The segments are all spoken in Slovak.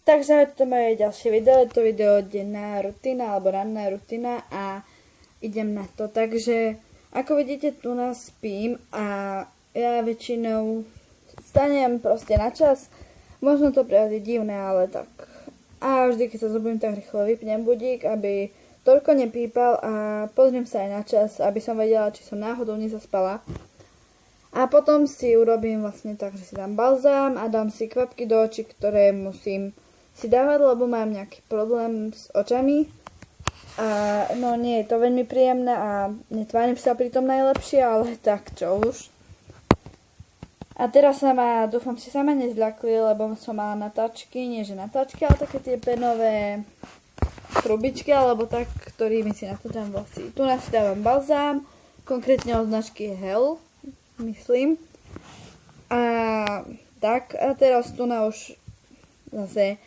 Takže to moje ďalšie video, je to video denná rutina alebo ranná rutina a idem na to. Takže ako vidíte, tu nás spím a ja väčšinou stanem proste na čas. Možno to je divné, ale tak. A vždy, keď sa zobudím, tak rýchlo vypnem budík, aby toľko nepípal a pozriem sa aj na čas, aby som vedela, či som náhodou nezaspala. A potom si urobím vlastne tak, že si dám balzám a dám si kvapky do očí, ktoré musím si dávať, lebo mám nejaký problém s očami. A no nie je to veľmi príjemné a netvárim sa pri tom najlepšie, ale tak čo už. A teraz dúfam, si sa ma nezľakli, lebo som mala natáčky, nie že natáčky, ale také tie penové trubičky, alebo tak, ktorými si natáčam vlasy. Tu si dávam balzám, konkrétne od značky Hell, myslím. A tak, a teraz tu už zase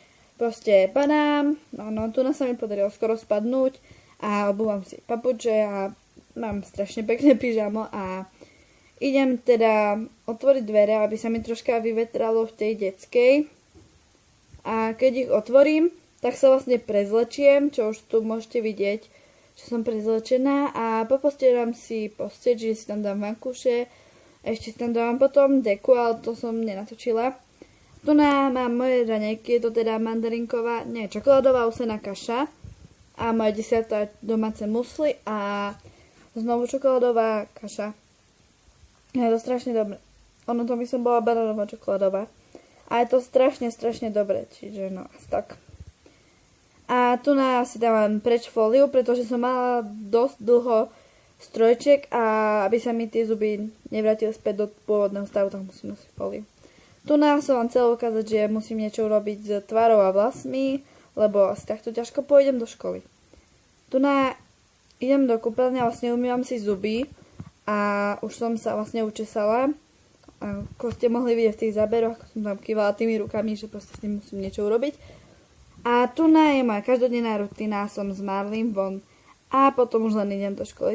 proste padám, no tu sa mi podarilo skoro spadnúť a obúvam si papuče a mám strašne pekné pyžamo a idem teda otvoriť dvere, aby sa mi troška vyvetralo v tej detskej. A keď ich otvorím, tak sa vlastne prezlečiem, čo už tu môžete vidieť, že som prezlečená a popostieram si posteť, že si tam dám vankúše, ešte si tam dávam potom deku, ale to som nenatočila. Tu mám moje raňajky, je to teda mandarinková, čokoládová usená kaša a moje 10. domáce musli a znovu čokoládová kaša. Je to strašne dobré. Ono to myslím bola banánová čokoládová. A je to strašne dobré, čiže no asi tak. A tu si dávam preč fóliu, pretože som mala dosť dlho strojček a aby sa mi tie zuby nevrátili späť do pôvodného stavu, tak musím nosiť fóliu. Tu som vám chcela ukázať, že musím niečo urobiť s tvárou a vlasmi, lebo asi takto ťažko pôjdem do školy. Tu idem do kúpeľne a vlastne umývam si zuby a už som sa vlastne učesala. Ako ste mohli vidieť v tých záberoch, ako som tam kývala tými rukami, že proste s tým musím niečo urobiť. A tu je moja každodenná rutina, som s Marlím von a potom už len idem do školy.